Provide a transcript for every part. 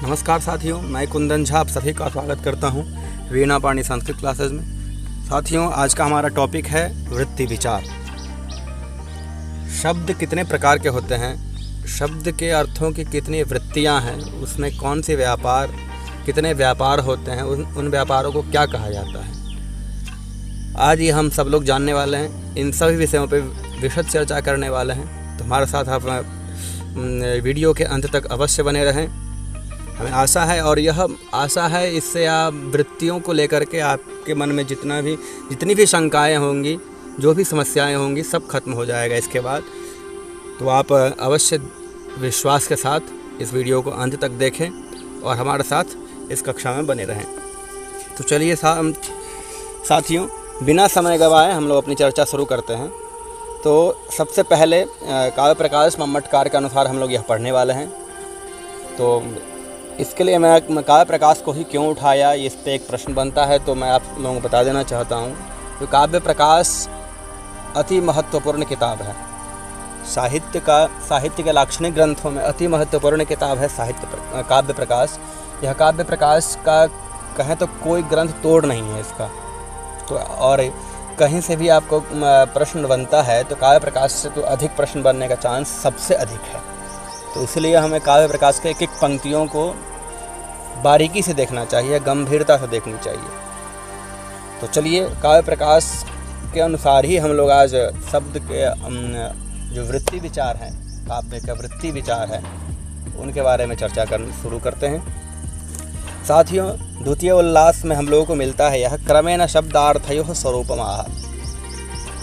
नमस्कार साथियों, मैं कुंदन झा आप सभी का स्वागत करता हूं वीणा पाणी संस्कृत क्लासेस में। साथियों, आज का हमारा टॉपिक है वृत्ति विचार। शब्द कितने प्रकार के होते हैं, शब्द के अर्थों की कितनी वृत्तियां हैं, उसमें कौन से व्यापार, कितने व्यापार होते हैं, उन व्यापारों को क्या कहा जाता है, आज ये हम सब लोग जानने वाले हैं। इन सभी विषयों पर विशद चर्चा करने वाले हैं, तो हमारे साथ आप वीडियो के अंत तक अवश्य बने रहें। हमें आशा है, और यह आशा है इससे आप वृत्तियों को लेकर के आपके मन में जितनी भी शंकाएं होंगी, जो भी समस्याएं होंगी, सब खत्म हो जाएगा इसके बाद। तो आप अवश्य विश्वास के साथ इस वीडियो को अंत तक देखें और हमारे साथ इस कक्षा में बने रहें। तो चलिए साथियों, बिना समय गवाए हम लोग अपनी चर्चा शुरू करते हैं। तो सबसे पहले काव्य प्रकाश मम्मटकार के अनुसार हम लोग यह पढ़ने वाले हैं। तो इसके लिए मैं काव्य प्रकाश को ही क्यों उठाया, इस पर एक प्रश्न बनता है, तो मैं आप लोगों को बता देना चाहता हूँ। तो काव्य प्रकाश अति महत्वपूर्ण किताब है, साहित्य के लाक्षणिक ग्रंथों में अति महत्वपूर्ण किताब है काव्य प्रकाश। यह काव्य प्रकाश का कहें तो कोई ग्रंथ तोड़ नहीं है इसका। तो और कहीं से भी आपको प्रश्न बनता है तो काव्य प्रकाश से तो अधिक प्रश्न बनने का चांस सबसे अधिक है। तो इसलिए हमें काव्य प्रकाश के एक एक पंक्तियों को बारीकी से देखना चाहिए, गंभीरता से देखनी चाहिए। तो चलिए, काव्य प्रकाश के अनुसार ही हम लोग आज शब्द के जो वृत्ति विचार हैं, काव्य का वृत्ति विचार है, उनके बारे में चर्चा करना शुरू करते हैं। साथियों, द्वितीय उल्लास में हम लोगों को मिलता है यह क्रमेण शब्दार्थयोः स्वरूपमाह।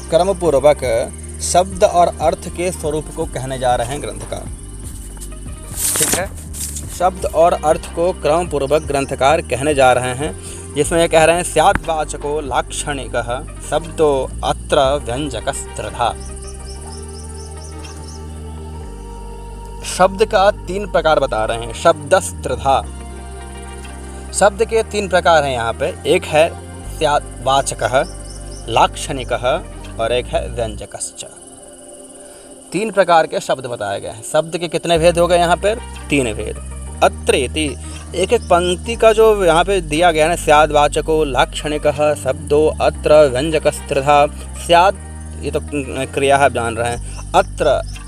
क्रमपूर्वक शब्द और अर्थ के स्वरूप को कहने जा रहे हैं ग्रंथकार। ठीक है, शब्द और अर्थ को क्रमपूर्वक ग्रंथकार कहने जा रहे हैं, जिसमें ये कह रहे हैं स्याद्वाचको लाक्षणिकः शब्दो अत्र व्यंजकस्त्रिधा। शब्द का 3 प्रकार बता रहे हैं, शब्दस्त्रिधा। शब्द के 3 प्रकार हैं यहाँ पे, एक है स्याद्वाचकः, लाक्षणिकः और एक है व्यंजकश्च। 3 प्रकार के शब्द बताए गए हैं। शब्द के कितने भेद हो गए यहाँ पर? 3 भेद। अत्रेति, एक एक पंक्ति का जो यहाँ पे दिया गया है, स्याद्वाचको लाक्षणिकः शब्दो अत्र व्यंजकस्त्रिधा। स्याद ये तो क्रिया है, जान रहे हैं।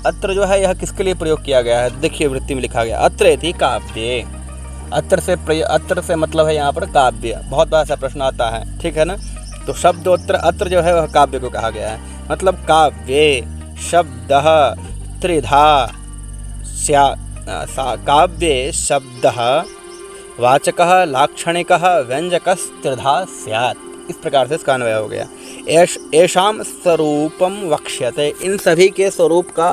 अत्र जो है यह किसके लिए प्रयोग किया गया है? देखिए, वृत्ति में लिखा गया अत्रेति काव्ये। अत्र से मतलब है यहाँ पर काव्य। बहुत बार ऐसा प्रश्न आता है, ठीक है ना। तो शब्दोत्र अत्र जो है वह काव्य को कहा गया है, मतलब काव्ये शब्दः त्रिधा काव्ये शब्दः वाचकः लाक्षणिकः व्यंजकस्त्रिधा स्यात्। इस प्रकार से इसका अन्वय हो गया। एषां स्वरूपम वक्ष्यते, इन सभी के स्वरूप का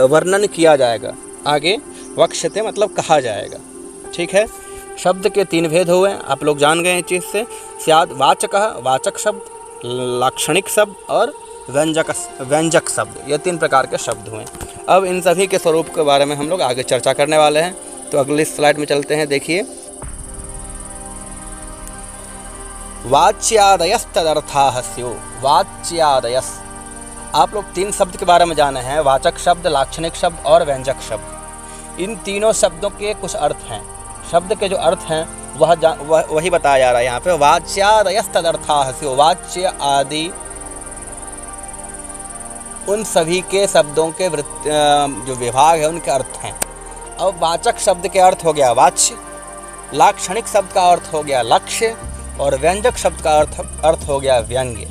वर्णन किया जाएगा। आगे वक्ष्यते मतलब कहा जाएगा। ठीक है, शब्द के 3 भेद हुए, आप लोग जान गए इस चीज़ से। स्याद् वाचकः, वाचक शब्द, लाक्षणिक शब्द और व्यंजक शब्द, ये 3 प्रकार के शब्द हुए। अब इन सभी के स्वरूप के बारे में हम लोग आगे चर्चा करने वाले हैं। तो अगली स्लाइड में चलते हैं। देखिए, वाच्यादयस्तदर्थाः स्युः। वाच्यादयस्, आप लोग 3 शब्द के बारे में जाने हैं, वाचक शब्द, लाक्षणिक शब्द और व्यंजक शब्द। इन तीनों शब्दों के कुछ अर्थ हैं। शब्द के जो अर्थ हैं वही बताया जा रहा है यहाँ पे। वाच्यादयस्तदर्थाः स्युः, वाच्य आदि उन सभी के शब्दों के जो विभाग है उनके अर्थ हैं। अब वाचक शब्द के अर्थ हो गया वाच्य, लाक्षणिक शब्द का अर्थ हो गया लक्ष्य और व्यंजक शब्द का अर्थ हो गया व्यंग्य।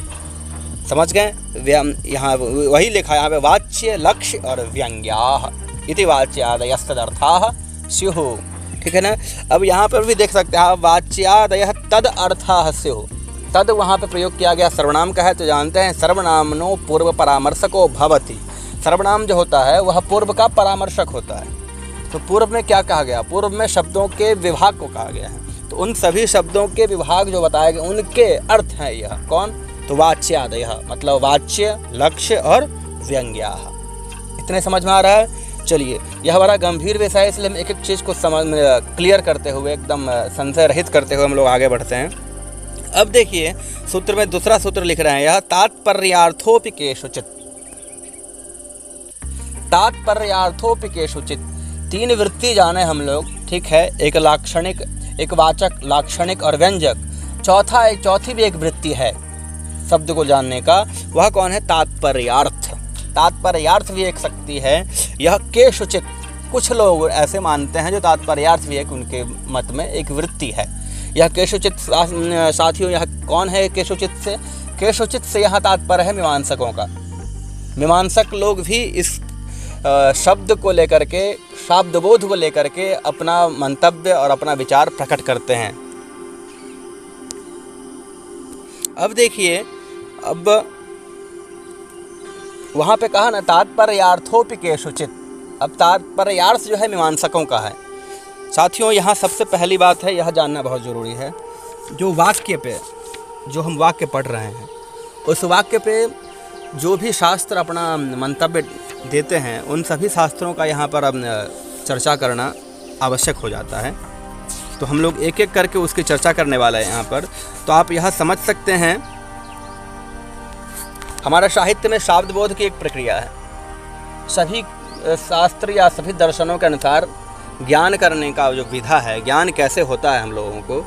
समझ गए? यहाँ वही लिखा है यहाँ पे, वाच्य, लक्ष्य और व्यंग्याः इति वाच्यादयस्तदर्थाः स्युः। ठीक है ना। अब यहाँ पर भी देख सकते हैं, वाच्यादयः तद अर्थाः स्युः। तद वहाँ पे प्रयोग किया गया सर्वनाम का है, तो जानते हैं सर्वनामनो पूर्व परामर्शको भवति। सर्वनाम जो होता है वह पूर्व का परामर्शक होता है। तो पूर्व में क्या कहा गया? पूर्व में शब्दों के विभाग को कहा गया है। तो उन सभी शब्दों के विभाग जो बताए गए उनके अर्थ हैं यह कौन? तो वाच्यादयः मतलब वाच्य, लक्ष्य और व्यंग्याः। इतने समझ में आ रहा है? चलिए, यह बड़ा गंभीर विषय है, इसलिए हम एक एक चीज़ को क्लियर करते हुए, एकदम संशय रहित करते हुए हम लोग आगे बढ़ते हैं। अब देखिए, सूत्र में दूसरा सूत्र लिख रहे हैं, यह तात्पर्यार्थोपि केषुचित्। तात्पर्यार्थोपि केषुचित् 3 वृत्ति जाने हम लोग, ठीक है, एक लाक्षणिक, एक वाचक, लाक्षणिक और व्यंजक। चौथी भी एक वृत्ति है शब्द को जानने का, वह कौन है? तात्पर्यार्थ। तात्पर्यार्थ भी एक शक्ति है। यह केषुचित, कुछ लोग ऐसे मानते हैं जो तात्पर्यार्थ भी एक उनके मत में एक वृत्ति है। यह केषुचित साथियों, यह कौन है केषुचित से? केषुचित से यहाँ तात्पर्य है मीमांसकों का। मीमांसक लोग भी इस शब्द को लेकर के, शाब्दबोध को लेकर के अपना मंतव्य और अपना विचार प्रकट करते हैं। अब देखिए, अब वहाँ पे कहा ना तात्पर्यार्थोपि केषुचित। अब तात्पर्यार्थ जो है मीमांसकों का है। साथियों, यहाँ सबसे पहली बात है, यह जानना बहुत ज़रूरी है, जो वाक्य पे, जो हम वाक्य पढ़ रहे हैं, उस वाक्य पे जो भी शास्त्र अपना मंतव्य देते हैं, उन सभी शास्त्रों का यहाँ पर अब चर्चा करना आवश्यक हो जाता है। तो हम लोग एक एक करके उसकी चर्चा करने वाला है यहाँ पर। तो आप यह समझ सकते हैं, हमारे साहित्य में शाब्दबोध की एक प्रक्रिया है। सभी शास्त्र या सभी दर्शनों के अनुसार ज्ञान करने का जो विधा है, ज्ञान कैसे होता है हम लोगों को,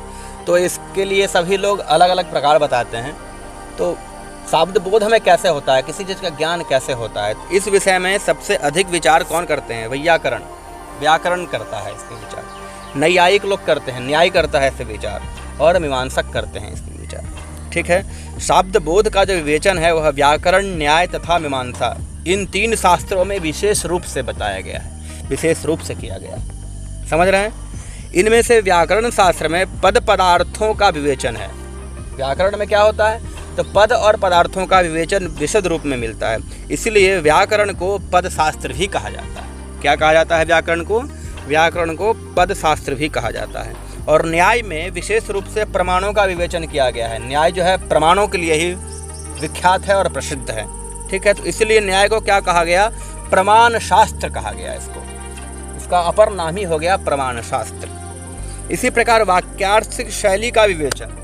तो इसके लिए सभी लोग अलग अलग प्रकार बताते हैं। तो शाब्दबोध हमें कैसे होता है, किसी चीज़ का ज्ञान कैसे होता है, इस विषय में सबसे अधिक विचार कौन करते हैं? वैयाकरण, व्याकरण करता है इसके विचार। नैयायिक लोग करते हैं, न्याय करता है इसके विचार, और मीमांसक करते हैं इसके विचार। ठीक है, शाब्दबोध का जो विवेचन है वह व्याकरण, न्याय तथा मीमांसा, इन 3 शास्त्रों में विशेष रूप से बताया गया है, विशेष रूप से किया गया है। समझ रहे हैं? इनमें से व्याकरण शास्त्र में पद पदार्थों का विवेचन है। व्याकरण में क्या होता है? तो पद और पदार्थों का विवेचन विशद रूप में मिलता है। इसलिए व्याकरण को पद शास्त्र भी कहा जाता है। क्या कहा जाता है व्याकरण को? व्याकरण को पद शास्त्र भी कहा जाता है। और न्याय में विशेष रूप से प्रमाणों का विवेचन किया गया है। न्याय जो है प्रमाणों के लिए ही विख्यात है और प्रसिद्ध है। ठीक है, तो इसलिए न्याय को क्या कहा गया? प्रमाण शास्त्र कहा गया इसको। इसका अपर नाम ही हो गया प्रमाण शास्त्र। इसी प्रकार वाक्यार्थ शैली का विवेचन,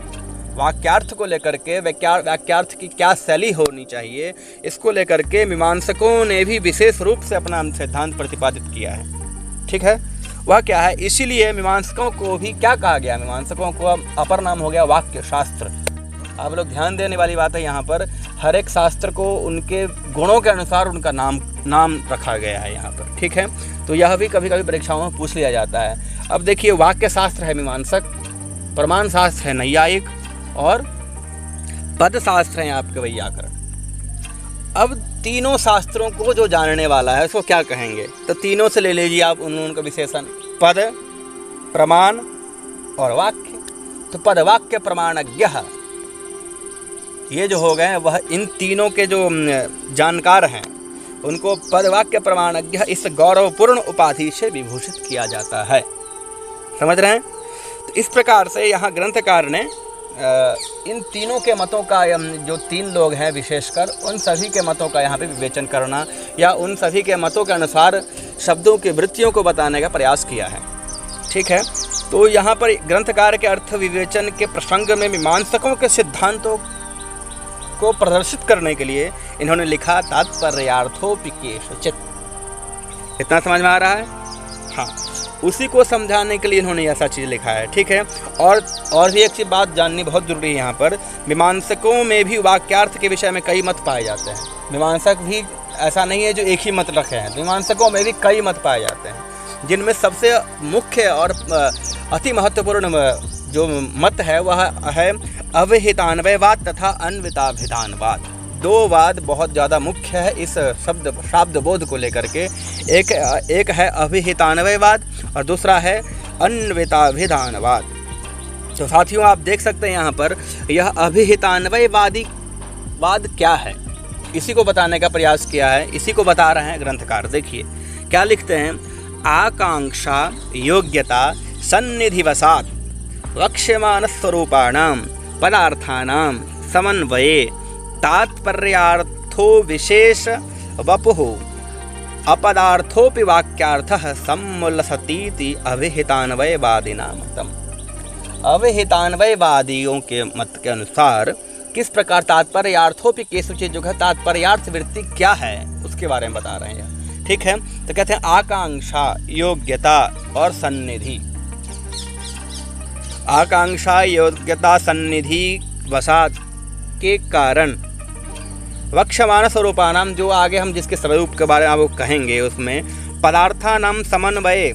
वाक्यार्थ को लेकर के वाक्यार्थ की क्या शैली होनी चाहिए, इसको लेकर के मीमांसकों ने भी विशेष रूप से अपना सिद्धांत प्रतिपादित किया है। ठीक है, वह क्या है? इसीलिए मीमांसकों को भी क्या कहा गया? मीमांसकों को अपर नाम हो गया वाक्य शास्त्र। आप लोग ध्यान देने वाली बात है, यहाँ पर हर एक शास्त्र को उनके गुणों के अनुसार उनका नाम रखा गया है यहाँ पर। ठीक है, तो यह भी कभी कभी परीक्षाओं में पूछ लिया जाता है। अब देखिए, वाक्य शास्त्र है मीमांसक, प्रमाण शास्त्र है नैयायिक, और पद शास्त्र हैं आपके वैयाकरण। अब तीनों शास्त्रों को जो जानने वाला है उसको क्या कहेंगे? तो तीनों से ले लीजिए आप उनका विशेषण, पद, प्रमाण और वाक्य। तो पद, वाक्य, प्रमाणज्ञ, ये जो हो गए वह इन तीनों के जो जानकार हैं उनको पद, वाक्य, प्रमाणज्ञ इस गौरवपूर्ण उपाधि से विभूषित किया जाता है। समझ रहे हैं? तो इस प्रकार से यहाँ ग्रंथकार ने इन तीनों के मतों का, जो 3 लोग हैं विशेषकर, उन सभी के मतों का यहाँ पे विवेचन करना या उन सभी के मतों के अनुसार शब्दों की वृत्तियों को बताने का प्रयास किया है। ठीक है, तो यहाँ पर ग्रंथकार के अर्थ विवेचन के प्रसंग में मीमांसकों के सिद्धांतों को प्रदर्शित करने के लिए इन्होंने लिखा तात्पर्यार्थोपि केषुचित्। इतना समझ में आ रहा है? हाँ, उसी को समझाने के लिए इन्होंने ऐसा चीज़ लिखा है। ठीक है, और भी एक चीज़ बात जाननी बहुत ज़रूरी है यहाँ पर, मीमांसकों में भी वाक्यार्थ के विषय में कई मत पाए जाते हैं। मीमांसक भी ऐसा नहीं है जो एक ही मत रखे हैं, मीमांसकों में भी कई मत पाए जाते हैं, जिनमें सबसे मुख्य और अति महत्वपूर्ण जो मत है वह है अविहितान्वयवाद तथा अन्विताभिधानवाद। 2 वाद बहुत ज़्यादा मुख्य है इस शाब्दबोध को लेकर के। एक है अभिहितान्वयवाद और दूसरा है अन्विताभिधानवाद। तो साथियों, आप देख सकते हैं यहाँ पर यह अभिहितान्वयवादी वाद क्या है, इसी को बताने का प्रयास किया है, इसी को बता रहे हैं ग्रंथकार। देखिए क्या लिखते हैं, आकांक्षा योग्यता सन्निधिवसात् वक्ष्यमाण स्वरूपाणां पदार्थानां समन्वये तात्पर्यार्थो विशेष वपुः अपदार्थोपि वाक्यार्थः सम्मुल्लसतीति अभिहितान्वयवादिनां मतम्। अविहितान्वयवादियों के मत के अनुसार किस प्रकार तात्पर्यार्थोपि केषुचित् जो है तात्पर्यार्थ वृत्ति क्या है उसके बारे में बता रहे हैं। ठीक है, तो कहते हैं आकांक्षा, योग्यता और सन्निधि। आकांक्षा योग्यता सन्निधि वसात के कारण वक्षमान स्वरूपानाम, जो आगे हम जिसके स्वरूप के बारे में आपको कहेंगे, उसमें पदार्थानाम समन्वय,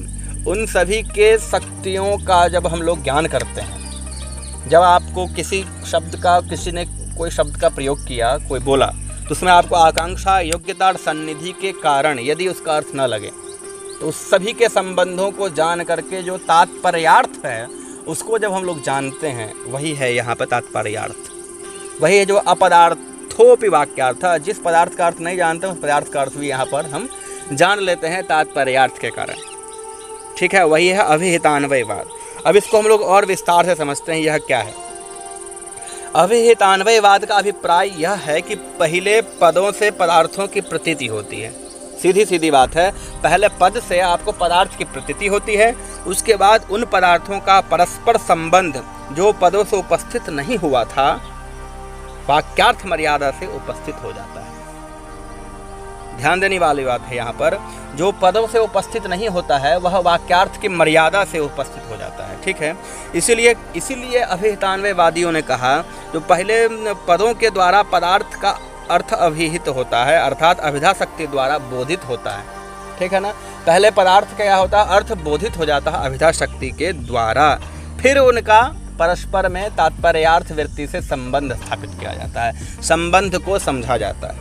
उन सभी के शक्तियों का जब हम लोग ज्ञान करते हैं, जब आपको किसी शब्द का, किसी ने कोई शब्द का प्रयोग किया, कोई बोला, तो उसमें आपको आकांक्षा योग्यता और सन्निधि के कारण यदि उसका अर्थ न लगे, तो उस सभी के संबंधों को जान करके जो तात्पर्यार्थ है उसको जब हम लोग जानते हैं, वही है यहाँ पर तात्पर्यार्थ। वही है जो अपदार्थोपि वाक्यार्थ, जिस पदार्थ का अर्थ नहीं जानते उस पदार्थ का अर्थ भी यहाँ पर हम जान लेते हैं तात्पर्यार्थ के कारण। ठीक है, वही है अभिहितान्वयवाद। अब इसको हम लोग और विस्तार से समझते हैं, यह क्या है। अभिहितान्वयवाद का अभिप्राय यह है कि पहले पदों से पदार्थों की प्रतीति होती है। सीधी सीधी बात है, पहले पद से आपको पदार्थ की प्रतीति होती है, उसके बाद उन पदार्थों का परस्पर संबंध जो पदों से उपस्थित नहीं हुआ था, वाक्यार्थ मर्यादा से उपस्थित हो जाता है। ध्यान देने वाली बात है यहाँ पर, जो पदों से उपस्थित नहीं होता है वह वाक्यार्थ की मर्यादा से उपस्थित हो जाता है। ठीक है, इसीलिए अभिहितान्वयवादियों ने कहा जो पहले पदों के द्वारा पदार्थ का अर्थ अभिहित होता है, अर्थात अभिधा शक्ति द्वारा बोधित होता है। ठीक है ना, पहले पदार्थ क्या होता है, अर्थ बोधित हो जाता है अभिधा शक्ति के द्वारा, फिर उनका परस्पर में तात्पर्यार्थ वृत्ति से संबंध स्थापित किया जाता है, संबंध को समझा जाता है।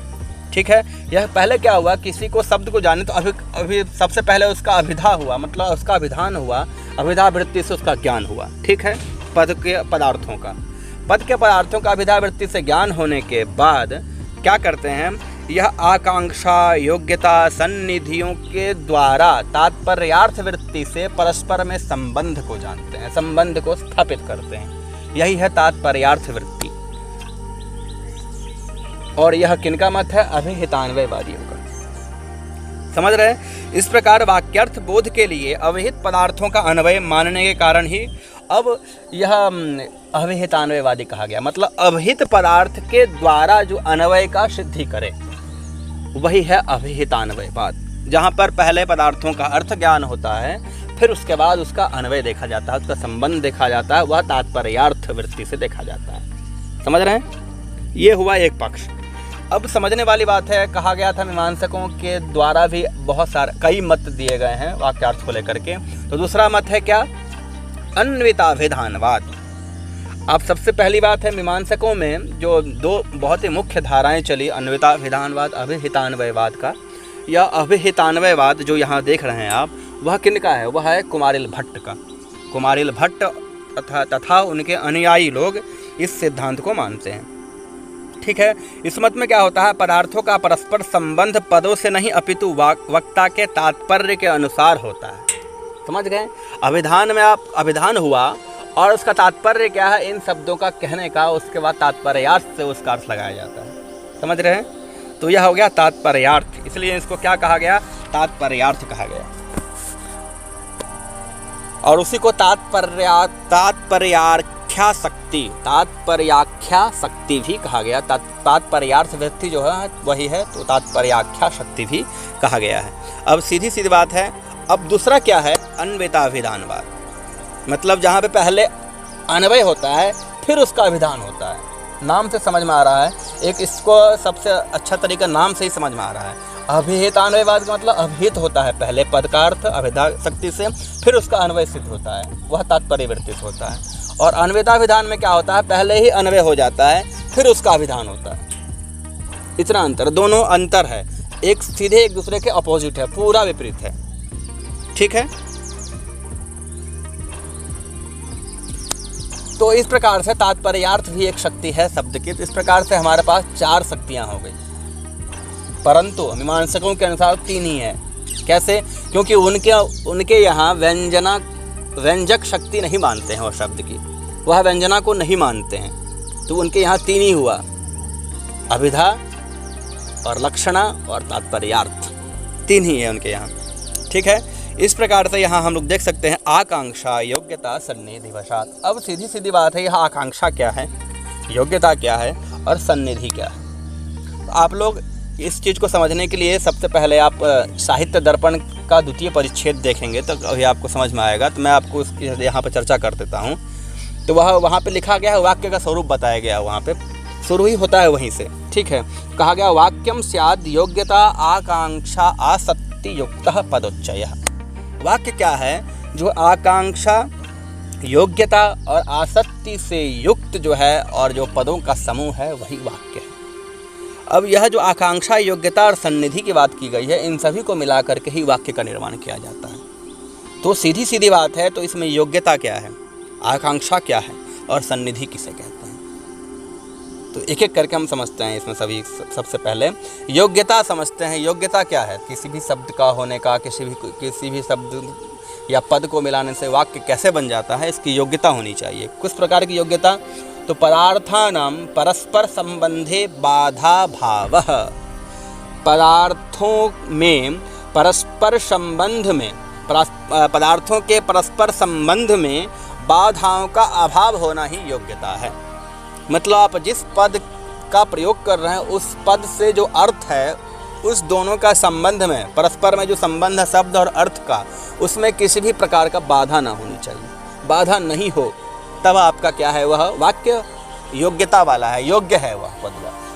ठीक है, यह पहले क्या हुआ, किसी को शब्द को जाने तो अभी सबसे पहले उसका अभिधा हुआ, मतलब उसका अभिधान हुआ, अभिधा वृत्ति से उसका ज्ञान हुआ। ठीक है, पद के पदार्थों का अभिधा वृत्ति से ज्ञान होने के बाद क्या करते हैं, यह आकांक्षा योग्यता सन्निधियों के द्वारा तात्पर्यार्थ वृत्ति से परस्पर में संबंध को जानते हैं, संबंध को स्थापित करते हैं। यही है तात्पर्यार्थ वृत्ति। और यह किनका मत है, अभिहितान्वयवादियों का। समझ रहे हैं, इस प्रकार वाक्यार्थ बोध के लिए अविहित पदार्थों का अन्वय मानने के कारण ही अब यह अभिहितान्वयवादी कहा गया। मतलब अभिहित पदार्थ के द्वारा जो अन्वय का सिद्धि करे वही है अभिहितान्वयवाद, जहाँ पर पहले पदार्थों का अर्थ ज्ञान होता है, फिर उसके बाद उसका अन्वय देखा जाता है, उसका संबंध देखा जाता है, वह तात्पर्यार्थ वृत्ति से देखा जाता है। समझ रहे हैं, ये हुआ एक पक्ष। अब समझने वाली बात है, कहा गया था मीमांसकों के द्वारा भी बहुत सारे कई मत दिए गए हैं वाक्यार्थ को लेकर के। तो दूसरा मत है क्या, अन्विताभिधानवाद। अब सबसे पहली बात है, मीमांसकों में जो दो बहुत ही मुख्य धाराएं चली, अन्विताभिधानवाद, अभिहितान्वयवाद का। यह अभिहितान्वयवाद जो यहाँ देख रहे हैं आप, वह किनका है, वह है कुमारिल भट्ट का। कुमारिल भट्ट तथा उनके अनुयायी लोग इस सिद्धांत को मानते हैं। ठीक है, इस मत में क्या होता है, पदार्थों का परस्पर संबंध पदों से नहीं अपितु वक्ता के तात्पर्य के अनुसार होता है। समझ गए, अभिधान में आप अभिधान हुआ और उसका तात्पर्य क्या है, इन शब्दों का कहने का, उसके बाद तात्पर्यार्थ से उसका अर्थ लगाया जाता है। समझ रहे हैं, तो यह हो गया तात्पर्यार्थ, इसलिए इसको क्या कहा गया, तात्पर्यार्थ कहा गया। और उसी को तात्पर्याख्या शक्ति भी कहा गया। तात्पर्यार्थ वृत्ति जो है वही है, तो तात्पर्याख्या शक्ति भी कहा गया है। अब सीधी सीधी बात है, अब दूसरा क्या है, अन्विताभिधानवाद। मतलब जहाँ पे पहले अन्वय होता है फिर उसका अभिधान होता है। नाम से समझ में आ रहा है, एक इसको सबसे अच्छा तरीका नाम से ही समझ में आ रहा है। अभिहितान्वयवाद का मतलब अभिहित होता है पहले पद का अर्थ अभिधा शक्ति से, फिर उसका अन्वय सिद्ध होता है, वह तात्पर्यवर्तित होता है। और अन्विताभिधान में क्या होता है, पहले ही अन्वय हो जाता है फिर उसका अभिधान होता है। इतना अंतर, दोनों अंतर है, एक सीधे एक दूसरे के अपोजिट है, पूरा विपरीत है। ठीक है, तो इस प्रकार से तात्पर्यार्थ भी एक शक्ति है शब्द की। इस प्रकार से हमारे पास 4 शक्तियां हो गई, परंतु मीमांसकों के अनुसार 3 ही है। कैसे, क्योंकि उनके यहाँ व्यंजक शक्ति नहीं मानते हैं, वो शब्द की वह व्यंजना को नहीं मानते हैं, तो उनके यहाँ 3 ही हुआ, अभिधा और लक्षणा और तात्पर्यार्थ, 3 ही है उनके यहाँ। ठीक है, इस प्रकार से यहाँ हम लोग देख सकते हैं आकांक्षा योग्यता सन्निधि वशात। अब सीधी सीधी बात है, यह आकांक्षा क्या है, योग्यता क्या है और सन्निधि क्या है। तो आप लोग इस चीज़ को समझने के लिए सबसे पहले आप साहित्य दर्पण का 2य परिच्छेद देखेंगे तो अभी आपको समझ में आएगा। तो मैं आपको यहाँ पर चर्चा कर देता हूँ। तो वह वहाँ पे लिखा गया है, वाक्य का स्वरूप बताया गया है, वहाँ पे शुरू ही होता है वहीं से। ठीक है, कहा गया वाक्यम स्याद् योग्यता आकांक्षा आसक्ति युक्तः पदोच्चयः। वाक्य क्या है? जो आकांक्षा, योग्यता और आसक्ति से युक्त जो है और जो पदों का समूह है वही वाक्य है। अब यह जो आकांक्षा, योग्यता और सन्निधि की बात की गई है, इन सभी को मिला करके ही वाक्य का निर्माण किया जाता है। तो सीधी सीधी बात है, तो इसमें योग्यता क्या है, आकांक्षा क्या है और सन्निधि किसे कहते हैं, तो एक एक करके हम समझते हैं इसमें सभी। सबसे पहले योग्यता समझते हैं। योग्यता क्या है? किसी भी शब्द का होने का, किसी भी शब्द या पद को मिलाने से वाक्य कैसे बन जाता है, इसकी योग्यता होनी चाहिए। किस प्रकार की योग्यता? तो पदार्थानां परस्पर संबंधे बाधा भावः। पदार्थों में परस्पर संबंध में, पदार्थों के परस्पर संबंध में बाधाओं का अभाव होना ही योग्यता है। मतलब आप जिस पद का प्रयोग कर रहे हैं उस पद से जो अर्थ है, उस दोनों का संबंध में, परस्पर में जो संबंध है शब्द और अर्थ का, उसमें किसी भी प्रकार का बाधा ना होनी चाहिए। बाधा नहीं हो तब आपका क्या है, वह वाक्य योग्यता वाला है, योग्य है वह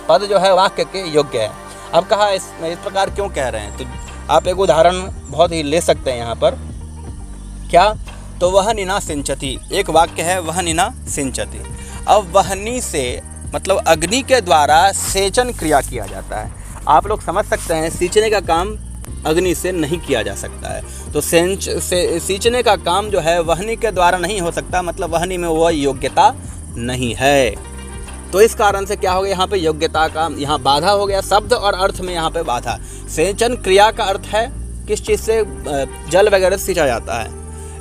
पद जो है वाक्य के योग्य है। अब कहा इस प्रकार क्यों कह रहे हैं, तो आप एक उदाहरण बहुत ही ले सकते हैं यहाँ पर। क्या? तो वहनिना सिंचति, एक वाक्य है वहनिना सिंचति। अब वहनी से मतलब अग्नि के द्वारा सेचन क्रिया किया जाता है। आप लोग समझ सकते हैं सींचने का काम अग्नि से नहीं किया जा सकता है, तो सींचने का काम जो है वहनी के द्वारा नहीं हो सकता, मतलब वहनी में वह योग्यता नहीं है। तो इस कारण से क्या हो गया, यहाँ पे योग्यता का यहाँ बाधा हो गया, शब्द और अर्थ में यहाँ पे बाधा। सेचन क्रिया का अर्थ है किस चीज़ से, जल वगैरह सींचा जाता है,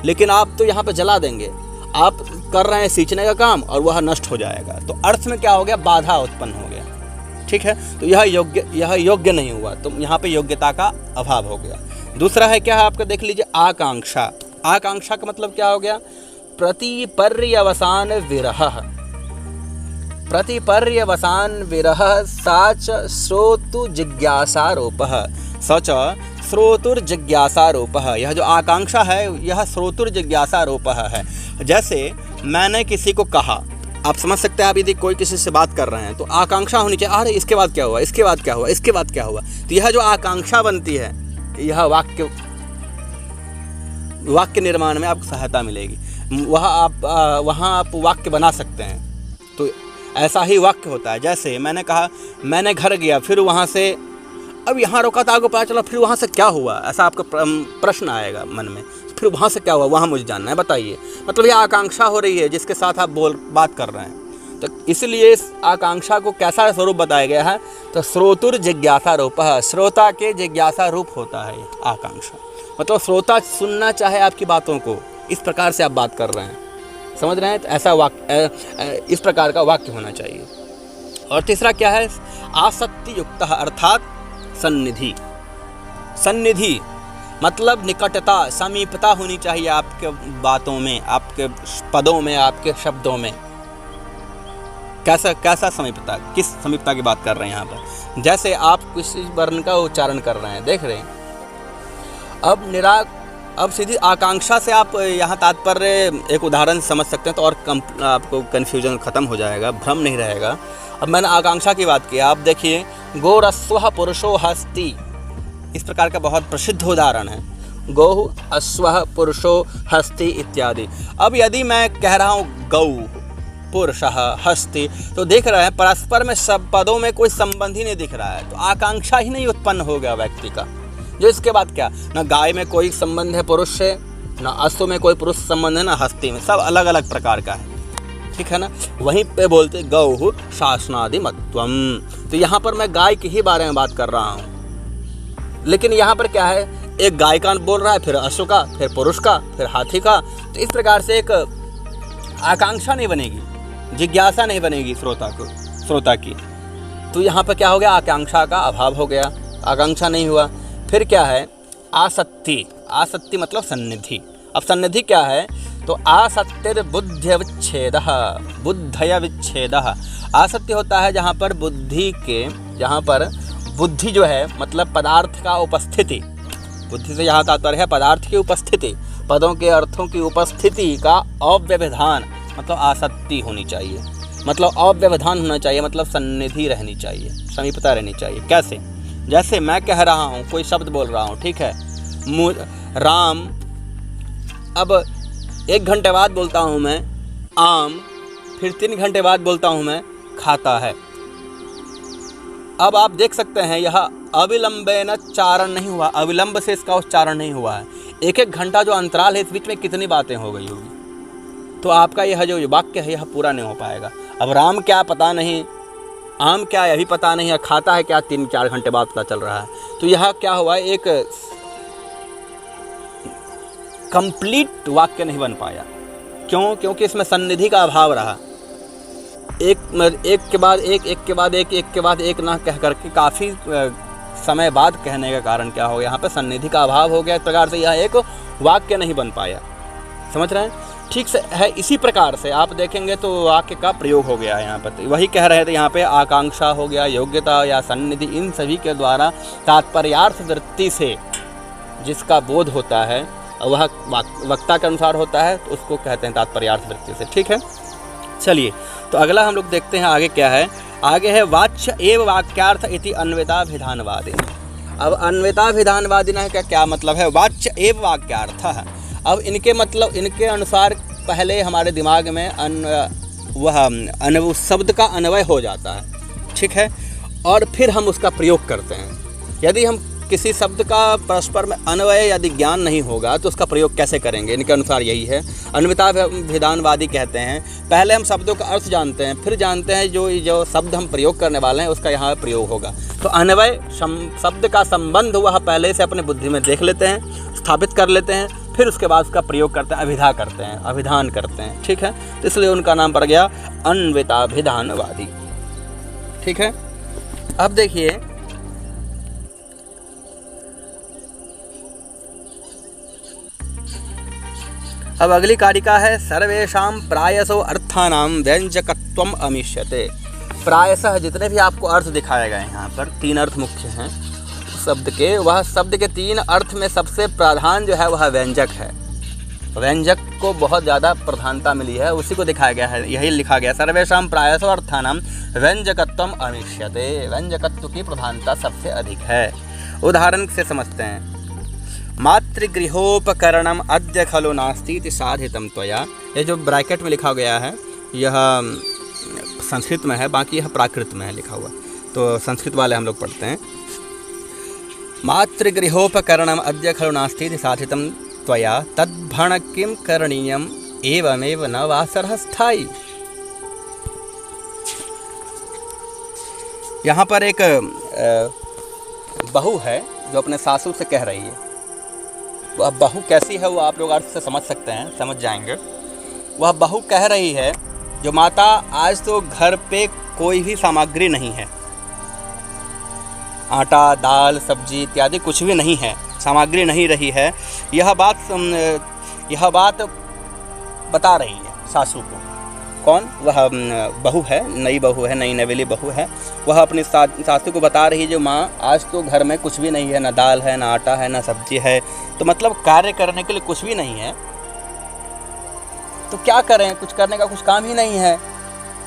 लेकिन आप तो यहाँ पे जला देंगे, आप कर रहे हैं सींचने का काम और वह नष्ट हो जाएगा, तो अर्थ में क्या हो गया, बाधा उत्पन्न हो गया। ठीक है, तो यह योग्य नहीं हुआ, तो यहाँ पे योग्यता का अभाव हो गया। दूसरा है क्या है, आपका देख लीजिए आकांक्षा। आकांक्षा का मतलब क्या हो गया, प्रतिपर्यवसान विरह। प्रतिपर्यवसान विरह साच श्रोतु जिज्ञासारोपः। सच श्रोतुर्जिज्ञासारोपः। यह जो आकांक्षा है यह श्रोतुर्जिज्ञासारोपः है। जैसे मैंने किसी को कहा, आप समझ सकते हैं, आप यदि कोई किसी से बात कर रहे हैं तो आकांक्षा होनी चाहिए, अरे इसके बाद क्या हुआ, इसके बाद क्या हुआ, इसके बाद क्या हुआ। तो यह जो आकांक्षा बनती है, यह वाक्य निर्माण में आपको सहायता मिलेगी। वहाँ आप वाक्य बना सकते हैं, तो ऐसा ही वाक्य होता है। जैसे मैंने कहा मैंने घर गया, फिर वहाँ से, अब यहाँ रोका था, आपको पता चला फिर वहाँ से क्या हुआ, ऐसा आपका प्रश्न आएगा मन में, फिर वहाँ से क्या हुआ, वहाँ मुझे जानना है, बताइए। मतलब ये आकांक्षा हो रही है जिसके साथ आप बात कर रहे हैं। तो इसलिए इस आकांक्षा को कैसा स्वरूप बताया गया है, तो श्रोतुर जिज्ञासा रूपः। श्रोता के जिज्ञासा रूप होता है आकांक्षा, मतलब श्रोता सुनना चाहे आपकी बातों को, इस प्रकार से आप बात कर रहे हैं, समझ रहे हैं, तो ऐसा वाक्य, इस प्रकार का वाक्य होना चाहिए। और तीसरा क्या है, आसक्ति युक्त अर्थात सन्निधि। सन्निधि मतलब निकटता, समीपता होनी चाहिए आपके बातों में, आपके पदों में, आपके शब्दों में। कैसा समीपता, किस समीपता की बात कर रहे हैं यहाँ पर। जैसे आप किसी वर्ण का उच्चारण कर रहे हैं, देख रहे हैं, अब सीधी आकांक्षा से आप यहाँ तात्पर्य एक उदाहरण से समझ सकते हैं, तो और आपको कन्फ्यूजन खत्म हो जाएगा, भ्रम नहीं रहेगा। अब मैंने आकांक्षा की बात की, आप देखिए गोरस्वः पुरुषो हस्ति, इस प्रकार का बहुत प्रसिद्ध उदाहरण है, गौ अश्वः पुरुषो हस्ति इत्यादि। अब यदि मैं कह रहा हूँ गौ पुरुषः हस्ति, तो देख रहे हैं परस्पर में सब पदों में कोई संबंध ही नहीं दिख रहा है, तो आकांक्षा ही नहीं उत्पन्न हो गया व्यक्ति का। जो इसके बाद क्या, ना गाय में कोई संबंध है पुरुष से, ना अश्व में कोई पुरुष संबंध है, ना हस्ती में, सब अलग अलग प्रकार का है। ठीक है ना, वहीं पे बोलते गौ शासनादिमत्वम, तो यहाँ पर मैं गाय के ही बारे में बात कर रहा हूँ, लेकिन यहाँ पर क्या है, एक गाय का बोल रहा है, फिर अश्व का, फिर पुरुष का, फिर हाथी का, तो इस प्रकार से एक आकांक्षा नहीं बनेगी, जिज्ञासा नहीं बनेगी श्रोता की। तो यहाँ पर क्या हो गया, आकांक्षा का अभाव हो गया, आकांक्षा नहीं हुआ। फिर क्या है, आसक्ति। आसक्ति मतलब सन्निधि। अब सन्निधि क्या है, तो आसक्तिर बुद्धि विच्छेदः, बुद्धय विच्छेदः। आसक्ति होता है जहाँ पर बुद्धि जो है, मतलब पदार्थ का उपस्थिति, बुद्धि से यहाँ तात्पर्य है पदार्थ की उपस्थिति, पदों के अर्थों की उपस्थिति का अव्यवधान, मतलब आसक्ति होनी चाहिए, मतलब अव्यवधान होना चाहिए, मतलब सन्निधि रहनी चाहिए, समीपता रहनी चाहिए। कैसे? जैसे मैं कह रहा हूँ, कोई शब्द बोल रहा हूँ, ठीक है, राम, अब 1 घंटे बाद बोलता हूँ मैं आम, फिर 3 घंटे बाद बोलता हूँ मैं खाता है। अब आप देख सकते हैं यह अविलंबेन चारण नहीं हुआ, अविलंब से इसका उच्चारण नहीं हुआ है। 1-1 घंटा जो अंतराल है, इस बीच में कितनी बातें हो गई होगी, तो आपका यह जो वाक्य है यह पूरा नहीं हो पाएगा। अब राम क्या पता नहीं, आम क्या यह भी पता नहीं है, खाता है क्या 3-4 घंटे बाद पता चल रहा है। तो यह क्या हुआ, एक कंप्लीट वाक्य नहीं बन पाया। क्यों? क्योंकि इसमें सन्निधि का अभाव रहा। एक के बाद एक, एक के बाद एक, एक के बाद एक ना कह करके काफ़ी समय बाद कहने का कारण क्या हो गया, यहाँ पे सन्निधि का अभाव हो गया। इस प्रकार से यह एक वाक्य नहीं बन पाया। समझ रहे हैं? ठीक से है। इसी प्रकार से आप देखेंगे तो वाक्य का प्रयोग हो गया है यहाँ पर। वही कह रहे थे, यहाँ पे आकांक्षा हो गया, योग्यता या सन्निधि, इन सभी के द्वारा तात्पर्यार्थ वृत्ति से जिसका बोध होता है वह वक्ता के अनुसार होता है, तो उसको कहते हैं तात्पर्यार्थ वृत्ति से। ठीक है, चलिए तो अगला हम लोग देखते हैं आगे क्या है। आगे है वाच्य एव वाक्यार्थ इति अन्विताभिधानवादी। अब अन्विताभिधानवादिनः का क्या मतलब है? वाच्य एव वाक्यार्थ है। अब इनके मतलब, इनके अनुसार पहले हमारे दिमाग में उस शब्द का अन्वय हो जाता है, ठीक है, और फिर हम उसका प्रयोग करते हैं। यदि हम किसी शब्द का परस्पर में अन्वय यदि ज्ञान नहीं होगा तो उसका प्रयोग कैसे करेंगे? इनके अनुसार यही है। अन्विताभिधानवादी कहते हैं पहले हम शब्दों का अर्थ जानते हैं, फिर जानते हैं जो शब्द हम प्रयोग करने वाले हैं उसका यहाँ प्रयोग होगा। तो अन्वय शब्द का संबंध वह पहले से अपने बुद्धि में देख लेते हैं, स्थापित कर लेते हैं, फिर उसके बाद उसका प्रयोग करते हैं, अभिधा करते हैं, अभिधान करते हैं। ठीक है, तो इसलिए उनका नाम पड़ गया अन्विताभिधानवादी। ठीक है, अब देखिए अब अगली कारिका है सर्वेषां प्रायसो अर्थानां व्यंजकत्वम अमिष्यते। प्रायशः जितने भी आपको अर्थ दिखाए गए हैं यहाँ पर 3 अर्थ मुख्य हैं शब्द के, वह शब्द के 3 अर्थ में सबसे प्रधान जो है वह व्यंजक है। व्यंजक को बहुत ज़्यादा प्रधानता मिली है, उसी को दिखाया गया है, यही लिखा गया सर्वेषां प्रायसो अर्थानां व्यंजकत्वम अमिष्यते। व्यंजकत्व की प्रधानता सबसे अधिक है। उदाहरण से समझते हैं। मातृगृहोपकरणम अद्य खलु नास्ति इति साधितं त्वया। ये जो ब्रैकेट में लिखा गया है यह संस्कृत में है, बाकी यह प्राकृत में है लिखा हुआ, तो संस्कृत वाले हम लोग पढ़ते हैं। मातृगृहोपकरणम अद्य खलु नास्ति इति साधितं त्वया तद्भण किं करणीयम् एवमेव न वासरः स्थायी। यहाँ पर एक बहू है जो अपने सासू से कह रही है। वह बहू कैसी है वो आप लोग अर्थ से समझ सकते हैं, समझ जाएंगे। वह बहू कह रही है, जो माता आज तो घर पे कोई भी सामग्री नहीं है, आटा दाल सब्जी इत्यादि कुछ भी नहीं है, सामग्री नहीं रही है, यह बात बता रही है सासू को। कौन? वह बहू है, नई बहू है, नई नवेली बहू है। वह अपनी सासू को बता रही है, जो माँ आज तो घर में कुछ भी नहीं है, ना दाल है, ना आटा है, ना सब्जी है, तो मतलब कार्य करने के लिए कुछ भी नहीं है, तो क्या करें, कुछ करने का कुछ काम ही नहीं है।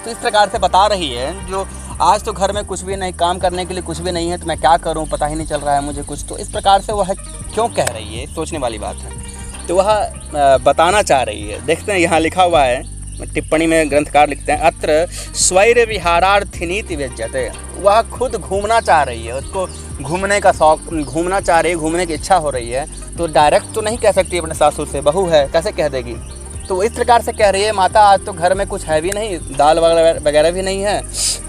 तो इस प्रकार से बता रही है, जो आज तो घर में कुछ भी नहीं, काम करने के लिए कुछ भी नहीं है, तो मैं क्या करूं, पता ही नहीं चल रहा है मुझे कुछ। तो इस प्रकार से वह क्यों कह रही है, सोचने वाली बात है। तो वह बताना चाह रही है। देखते हैं यहाँ लिखा हुआ है, टिप्पणी में ग्रंथकार लिखते हैं, अत्र स्वैर विहारार्थिनीति व्यज्यते। वह खुद घूमना चाह रही है, उसको घूमने का शौक, घूमना चाह रही है, घूमने की इच्छा हो रही है, तो डायरेक्ट तो नहीं कह सकती अपने सासू से, बहू है कैसे कह देगी। तो इस प्रकार से कह रही है, माता आज तो घर में कुछ है भी नहीं, दाल वगैरह भी नहीं है,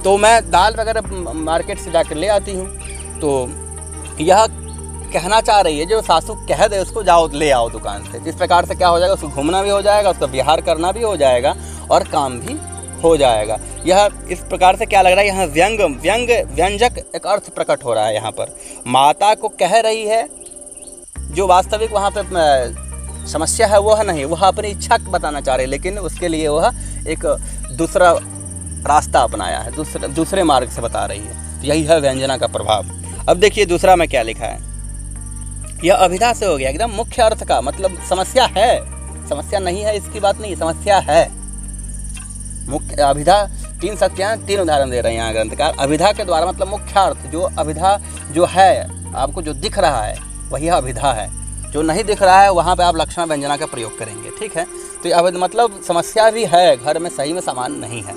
तो मैं दाल वगैरह मार्केट से जाकर ले आती हूँ। तो यह कहना चाह रही है, जो सासू कह दे उसको जाओ ले आओ दुकान से। इस प्रकार से क्या हो जाएगा, उसको घूमना भी हो जाएगा, उसका विहार करना भी हो जाएगा और काम भी हो जाएगा। यह इस प्रकार से क्या लग रहा है, यहाँ व्यंजक एक अर्थ प्रकट हो रहा है। यहाँ पर माता को कह रही है, जो वास्तविक वहाँ पे समस्या है वह नहीं, वह अपनी इच्छा बताना चाह रही है, लेकिन उसके लिए वह एक दूसरा रास्ता अपनाया है, दूसरे मार्ग से बता रही है। तो यही है व्यंजना का प्रभाव। अब देखिए दूसरा में क्या लिखा है, यह अभिधा से हो गया एकदम मुख्य अर्थ का, मतलब समस्या है, समस्या नहीं है इसकी बात नहीं, समस्या है। मुख्य अभिधा, 3 शक्तियाँ 3 उदाहरण दे रहे हैं यहाँ ग्रंथकार। अभिधा के द्वारा मतलब मुख्यार्थ, जो अभिधा जो है आपको जो दिख रहा है वही अभिधा है, जो नहीं दिख रहा है वहाँ पे आप लक्षणा व्यंजना का प्रयोग करेंगे। ठीक है, तो अब मतलब समस्या भी है, घर में सही में सामान नहीं है,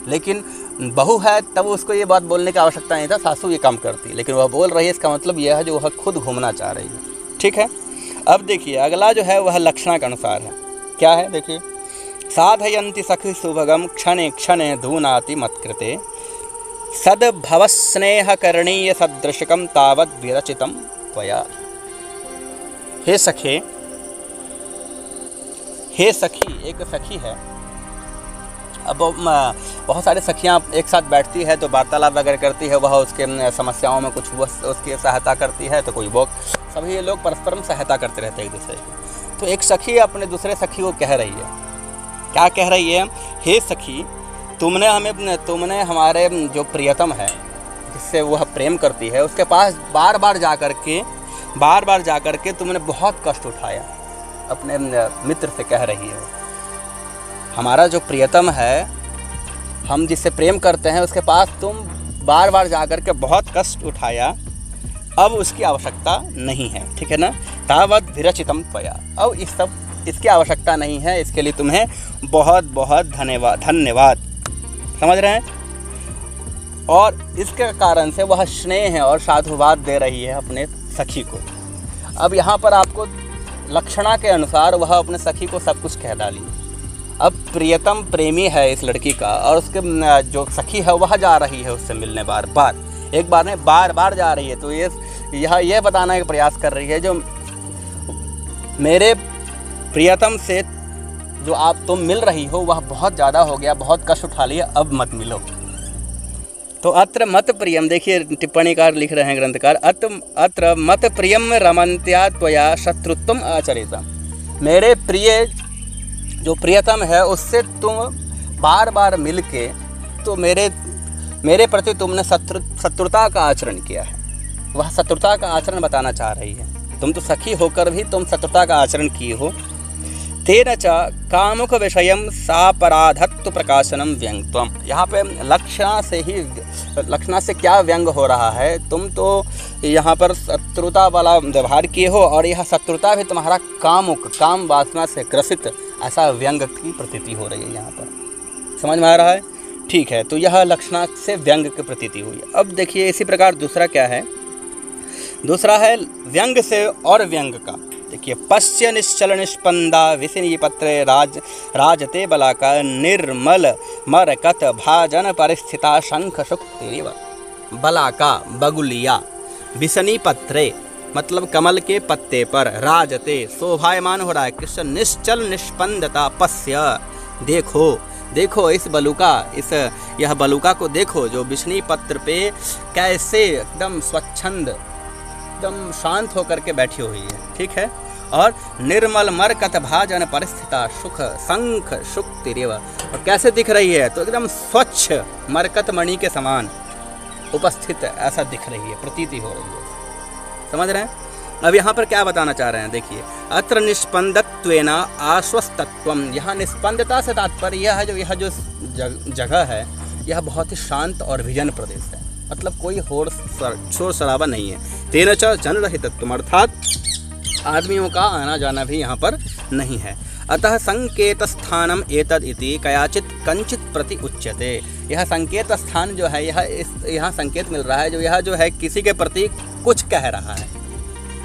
लेकिन बहू है तब उसको ये बात बोलने की आवश्यकता नहीं था, सासू ये काम करती, लेकिन वह बोल रही है, इसका मतलब यह है जो वह खुद घूमना चाह रही है। ठीक है, अब देखिए अगला जो है वह लक्षणा के अनुसार है। क्या है देखिए, साधयन्ति सखि सुभगम क्षणे क्षणे धूनाति मत्कृते सद्भवस्नेह करणीय सदृशकम तावत् विरचितम त्वया। हे सखे, हे सखी, एक सखी है। अब बहुत सारी सखियाँ एक साथ बैठती है तो वार्तालाप वगैरह करती है, वह उसके समस्याओं में कुछ उसकी सहायता करती है, तो कोई वो सभी लोग परस्पर सहायता करते रहते हैं एक दूसरे की। तो एक सखी अपने दूसरे सखी को कह रही है, क्या कह रही है, हे सखी, तुमने हमारे जो प्रियतम है जिससे वह प्रेम करती है उसके पास बार बार जा कर के तुमने बहुत कष्ट उठाया। अपने मित्र से कह रही है, हमारा जो प्रियतम है, हम जिससे प्रेम करते हैं उसके पास तुम बार बार जा कर के बहुत कष्ट उठाया, अब उसकी आवश्यकता नहीं है। ठीक है ना, तावत् विरचितम त्वया, अब इसकी आवश्यकता नहीं है, इसके लिए तुम्हें बहुत बहुत धन्यवाद। समझ रहे हैं। और इसके कारण से वह स्नेह और साधुवाद दे रही है अपने सखी को। अब यहाँ पर आपको लक्षणा के अनुसार वह अपने सखी को सब कुछ कह डाली। अब प्रियतम प्रेमी है इस लड़की का, और उसके जो सखी है वह जा रही है उससे मिलने बार बार, एक बार नहीं बार बार जा रही है। तो यह बताने का प्रयास कर रही है, जो मेरे प्रियतम से जो तुम मिल रही हो वह बहुत ज़्यादा हो गया, बहुत कष्ट उठा लिया, अब मत मिलो। तो अत्र मत प्रियम, देखिए टिप्पणीकार लिख रहे हैं ग्रंथकार, अत्र मत प्रियम रमन्त्या त्वया शत्रुत्वम आचरिता। मेरे प्रिय जो प्रियतम है उससे तुम बार बार मिल के तो मेरे प्रति तुमने शत्रुता का आचरण किया है। वह शत्रुता का आचरण बताना चाह रही है, तुम तो सखी होकर भी तुम शत्रुता का आचरण किए हो। तेन च कामुक विषयम सापराधत्व प्रकाशनम व्यंग्त्वम। यहाँ पे लक्षणा से क्या व्यंग हो रहा है, तुम तो यहाँ पर शत्रुता वाला व्यवहार किए हो, और यह शत्रुता भी तुम्हारा काम वासना से ग्रसित ऐसा व्यंग की प्रतीति हो रही है यहाँ पर। समझ में आ रहा है? ठीक है, तो यह लक्षणा से व्यंग की प्रतीति हुई। अब देखिए इसी प्रकार दूसरा क्या है, दूसरा है व्यंग से और व्यंग का। देखिए, पश्य निश्चल निष्पन्दा विसिनी पत्रे राजते बलाका निर्मल मरकत भाजन परिस्थिता शंख शुक्तिरिव। बलाका बगुलिया, विसनी पत्रे मतलब कमल के पत्ते पर, राजते शोभायमान हो रहा है, कृष्ण निश्चल निष्पन्दता पश्य देखो इस बलुका, यह बलुका को देखो जो विष्णु पत्र पे कैसे एकदम स्वच्छंद एकदम शांत होकर के बैठी हुई है। ठीक है, और निर्मल मरकत भाजन परिस्थिता सुख शंख शुक्तिरिव, और कैसे दिख रही है, तो एकदम स्वच्छ मरकत मणि के समान उपस्थित ऐसा दिख रही है, प्रतीति हो रही है। समझ रहे हैं? अब यहाँ पर क्या बताना चाह रहे हैं, देखिए, अत्र निष्पन्दत्वेन आश्वस्तत्वम। यहाँ निष्पन्दता से तात्पर्य यह जो जगह है यह बहुत ही शांत और विजन प्रदेश है, मतलब कोई शोर शराबा नहीं है। तेन च जनरहितत्वम, अर्थात आदमियों का आना जाना भी यहाँ पर नहीं है। अतः संकेत स्थानम एतद इति कयाचित कंचित प्रति उच्यते। यह संकेत स्थान जो है यहाँ संकेत मिल रहा है, यह जो है किसी के प्रति कुछ कह रहा है,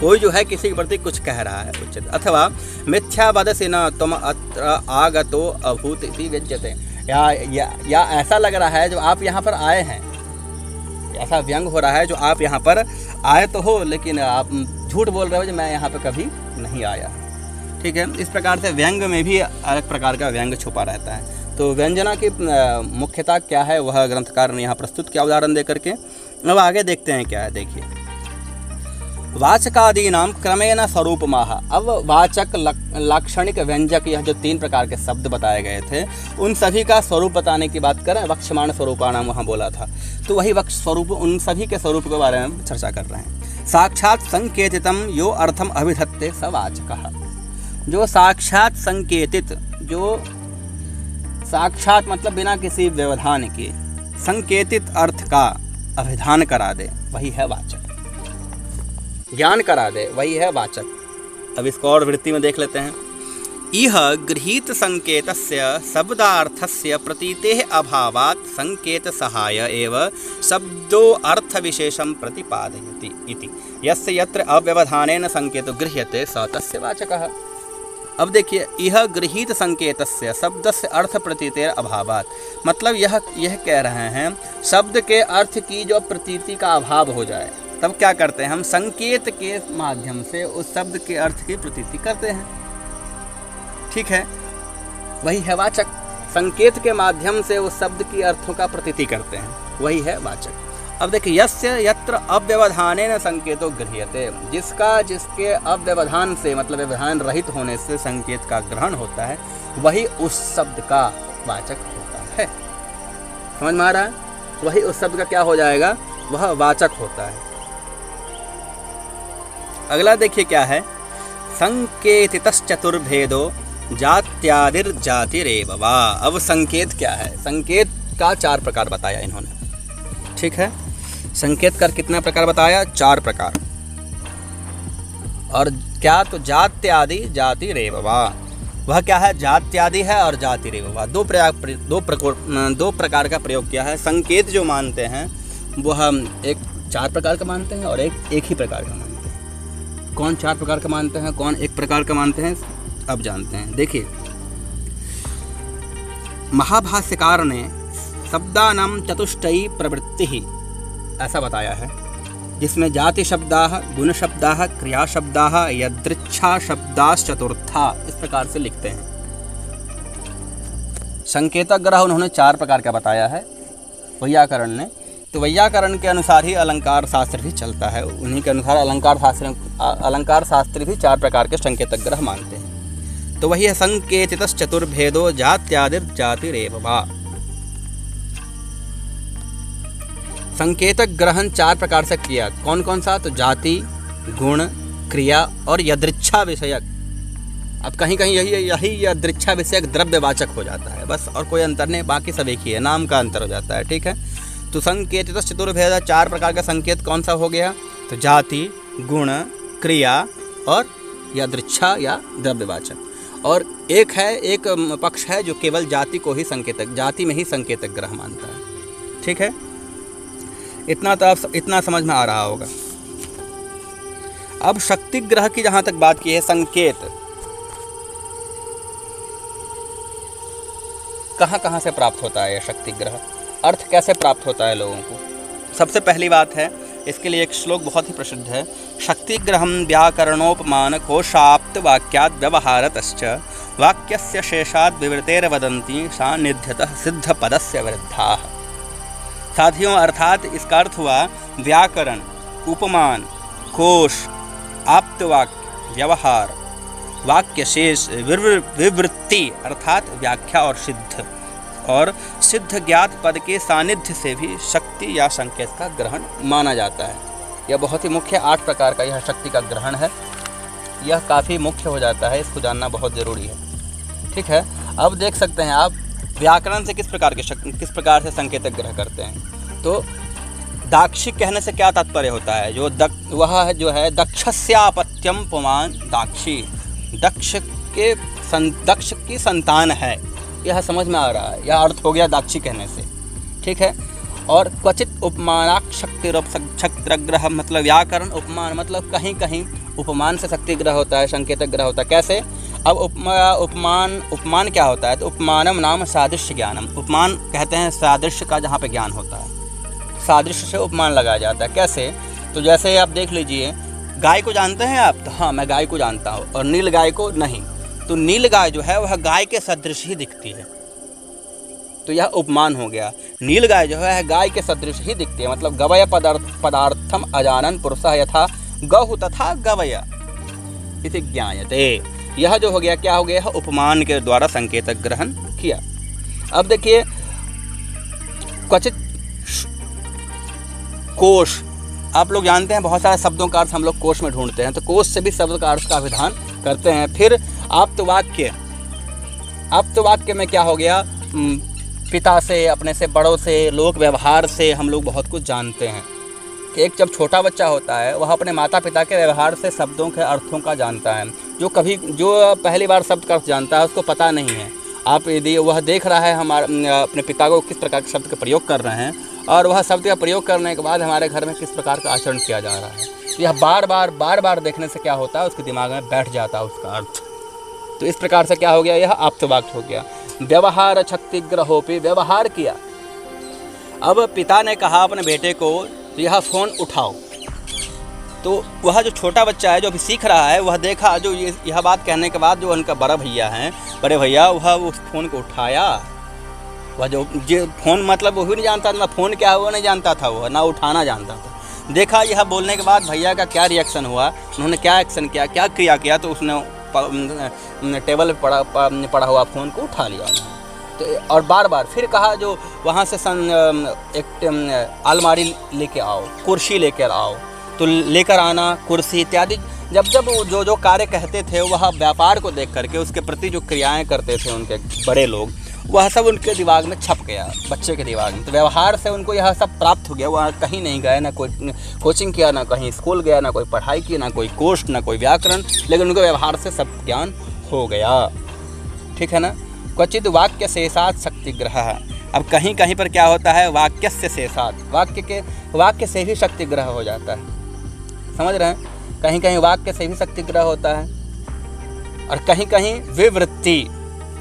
कोई जो है किसी के प्रति कुछ कह रहा है। उच्यते अथवा मिथ्या वदसि न तुम अत्र आगतो अभूत इति व्यज्यते। या ऐसा लग रहा है जो आप यहाँ पर आए हैं, ऐसा व्यंग हो रहा है जो आप यहाँ पर आए तो हो, लेकिन आप झूठ बोल रहे हो जो मैं यहाँ पर कभी नहीं आया। ठीक है, इस प्रकार से व्यंग में भी अलग प्रकार का व्यंग छुपा रहता है। तो व्यंजना की मुख्यता क्या है वह ग्रंथकार ने यहाँ प्रस्तुत किया उदाहरण दे करके। अब आगे देखते हैं क्या है, देखिए, वाचकादीनाम क्रमेण स्वरूपमाह। अब वाचक, लाक्षणिक, व्यंजक, यह जो 3 प्रकार के शब्द बताए गए थे उन सभी का स्वरूप बताने की बात करें, वक्ष्यमाण स्वरूपाणाम वहाँ बोला था, तो वही वक्ष स्वरूप, उन सभी के स्वरूप के बारे में चर्चा कर रहे हैं। साक्षात संकेतितम यो अर्थम अभिधत्ते स वाचकः। जो साक्षात संकेतित, जो साक्षात मतलब बिना किसी व्यवधान के संकेतित अर्थ का अभिधान करा दे, वही है वाचक। ज्ञान करा दे, वही है वाचक। अब इसको और वृत्ति में देख लेते हैं। इह गृहीत संकेतस्य शब्दार्थस्य प्रतीतेः अभावात् संकेत सहाय एव शब्दो अर्थ विशेषं प्रतिपादयति इति यस्य यत्र अव्यवधानेन संकेतो गृह्यते स तस्य वाचकः। अब देखिए, यह गृहीत संकेतस्य शब्दस्य अर्थ प्रतीतेर अभावात्, मतलब यह कह रहे हैं शब्द के अर्थ की जो प्रतीति का अभाव हो जाए, तब क्या करते हैं हम संकेत के माध्यम से उस शब्द के अर्थ की प्रतीति करते हैं। ठीक है, वही है वाचक। संकेत के माध्यम से उस शब्द की अर्थों का प्रतीति करते हैं, वही है वाचक। अब देखिए, यस्य यत्र अव्यवधानेन संकेतो गृह्यते, जिसके अव्यवधान से मतलब व्यवधान रहित होने से संकेत का ग्रहण होता है, वही उस शब्द का वाचक होता है। समझ में आ रहा है? वही उस शब्द का क्या हो जाएगा, वह वाचक होता है। अगला देखिए क्या है, संकेतितश्चतुर्भेदो जात्यादिर जातिरेव वा। अब संकेत क्या है? संकेत का 4 प्रकार बताया इन्होंने। ठीक है, संकेत का कितना प्रकार बताया? 4 प्रकार। और क्या? तो जात्यादि जातिरेव वा। वह क्या है? जात्यादि है और जातिरेव वा। दो प्रकार का प्रयोग किया है। संकेत जो मानते हैं वह एक 4 प्रकार का मानते हैं और एक ही प्रकार का मानते हैं। कौन 4 प्रकार का मानते हैं, कौन 1 प्रकार का मानते हैं, अब जानते हैं। देखिए, महाभाष्यकार ने शब्दानां चतुष्टयी प्रवृत्ति ऐसा बताया है, जिसमें जाति शब्दाः, गुण शब्दाः, क्रिया शब्दाः, यदृच्छा शब्दाश्चतुर्था, इस प्रकार से लिखते हैं। संकेतक ग्रह उन्होंने 4 प्रकार का बताया है वैयाकरण ने। तो वैयाकरण के अनुसार ही अलंकार शास्त्र भी चलता है। उन्हीं के अनुसार अलंकार शास्त्री भी 4 प्रकार के संकेतक ग्रह मानते हैं। तो वही है संकेतितश्चतुर्भेदो जात्यादिर जातिरेव वा। संकेतक ग्रहण 4 प्रकार से किया। कौन कौन सा? तो जाति, गुण, क्रिया और यदृच्छा विषयक। अब कहीं कहीं यही यदृच्छा विषयक द्रव्यवाचक हो जाता है, बस, और कोई अंतर नहीं, बाकी सब एक ही है, नाम का अंतर हो जाता है। ठीक है, तो संकेतितश्चतुर्भेद 4 प्रकार का संकेत कौन सा हो गया? तो जाति, गुण, क्रिया और यदृच्छा या द्रव्यवाचक। और एक पक्ष है जो केवल जाति में ही संकेतक ग्रह मानता है। ठीक है, इतना समझ में आ रहा होगा। अब शक्ति ग्रह की जहां तक बात की है, संकेत कहां से प्राप्त होता है? यह शक्ति ग्रह अर्थ कैसे प्राप्त होता है लोगों को? सबसे पहली बात है, इसके लिए एक श्लोक बहुत ही प्रसिद्ध है। शक्तिग्रहं व्याकरणोपमान कोशाप्त वाक्याद् व्यवहारतश्च वाक्यस्य शेषाद् विवृतेर्वदन्ति सान्निध्यतः सिद्ध पदस्य वृद्धाः। साथियों, अर्थात इसका अर्थ हुआ व्याकरण, उपमान, कोश, आप्तवाक्य, व्यवहार, वाक्य शेष, विवृत्ति अर्थात व्याख्या और सिद्ध ज्ञात पद के सानिध्य से भी शक्ति या संकेत का ग्रहण माना जाता है। यह बहुत ही मुख्य 8 प्रकार का यह शक्ति का ग्रहण है। यह काफ़ी मुख्य हो जाता है, इसको जानना बहुत ज़रूरी है। ठीक है, अब देख सकते हैं आप व्याकरण से किस प्रकार से संकेतक ग्रह करते हैं। तो दाक्षिक कहने से क्या तात्पर्य होता है? वह जो है दक्षस्यापत्यम पुमान दाक्षी, दक्ष की संतान है, यह समझ में आ रहा है। यह अर्थ हो गया दाक्षी कहने से। ठीक है, और क्वचित उपमानाक शक्तिग्रह मतलब व्याकरण उपमान, मतलब कहीं कहीं उपमान से शक्ति ग्रह होता है, संकेतक ग्रह होता है। कैसे? अब उपमान क्या होता है? तो उपमानम नाम सादृश्य ज्ञानम। उपमान कहते हैं सादृश्य का जहाँ पे ज्ञान होता है, सादृश्य से उपमान लगाया जाता है। कैसे? तो जैसे आप देख लीजिए, गाय को जानते हैं आप? तो हाँ, मैं गाय को जानता हूँ, और नील गाय को नहीं। तो नील गाय जो है वह गाय के सदृश ही दिखती है, तो यह उपमान हो गया। नील गाय जो है गाय के सदृश ही दिखती है, मतलब गवय पदार्थम अजानन पुरुषः यथा गौः तथा गवय इति ज्ञायते। यह जो हो गया, क्या हो गया? उपमान के द्वारा संकेतक ग्रहण किया। अब देखिए, क्वचित कोश, आप लोग जानते हैं बहुत सारे शब्दों का अर्थ हम लोग कोश में ढूंढते हैं, तो कोश से भी शब्द का अर्थ का विधान करते हैं। फिर आप्तवाक्य में क्या हो गया? पिता से, अपने से बड़ों से, लोक व्यवहार से हम लोग बहुत कुछ जानते हैं कि एक जब छोटा बच्चा होता है वह अपने माता पिता के व्यवहार से शब्दों के अर्थों का जानता है। जो पहली बार शब्द का अर्थ जानता है उसको पता नहीं है। आप यदि वह देख रहा है अपने पिता को किस प्रकार के शब्द का प्रयोग कर रहे हैं और वह शब्द का प्रयोग करने के बाद हमारे घर में किस प्रकार का आचरण किया जा रहा है, यह बार बार देखने से क्या होता है, उसके दिमाग में बैठ जाता है उसका अर्थ। तो इस प्रकार से क्या हो गया, यह आप्तवाक्य हो गया। व्यवहार क्षतिग्रहोपि, व्यवहार किया। अब पिता ने कहा अपने बेटे को यह फ़ोन उठाओ, तो वह जो छोटा बच्चा है जो अभी सीख रहा है वह देखा, जो यह बात कहने के बाद जो उनका बड़े भैया वह उस फ़ोन को उठाया। वह जो फ़ोन मतलब वो भी नहीं जानता था, फ़ोन क्या हुआ नहीं जानता था, वह ना उठाना जानता था। देखा यह बोलने के बाद भैया का क्या रिएक्शन हुआ, उन्होंने क्या एक्शन किया, क्या क्रिया किया, तो उसने टेबल पे पड़ा हुआ फ़ोन को उठा लिया। तो और बार फिर कहा जो वहाँ से एक अलमारी लेके आओ, कुर्सी लेकर आओ, तो लेकर आना कुर्सी इत्यादि। जब जो कार्य कहते थे वह व्यापार को देख करके उसके प्रति जो क्रियाएं करते थे उनके बड़े लोग, वह सब उनके दिमाग में छप गया, बच्चे के दिमाग में। तो व्यवहार से उनको यह सब प्राप्त हो गया। वह कहीं नहीं गए, ना कोई कोचिंग किया, ना कहीं स्कूल गया, ना कोई पढ़ाई की, ना कोई कोर्स, ना कोई व्याकरण, लेकिन उनको व्यवहार से सब ज्ञान हो गया। ठीक है ना। क्वचित वाक्य शेषात शक्तिग्रह। अब कहीं कहीं पर क्या होता है, वाक्य से शेषात, वाक्य से भी शक्तिग्रह हो जाता है। समझ रहे हैं, कहीं कहीं वाक्य से भी शक्तिग्रह होता है और कहीं कहीं विवृत्ति,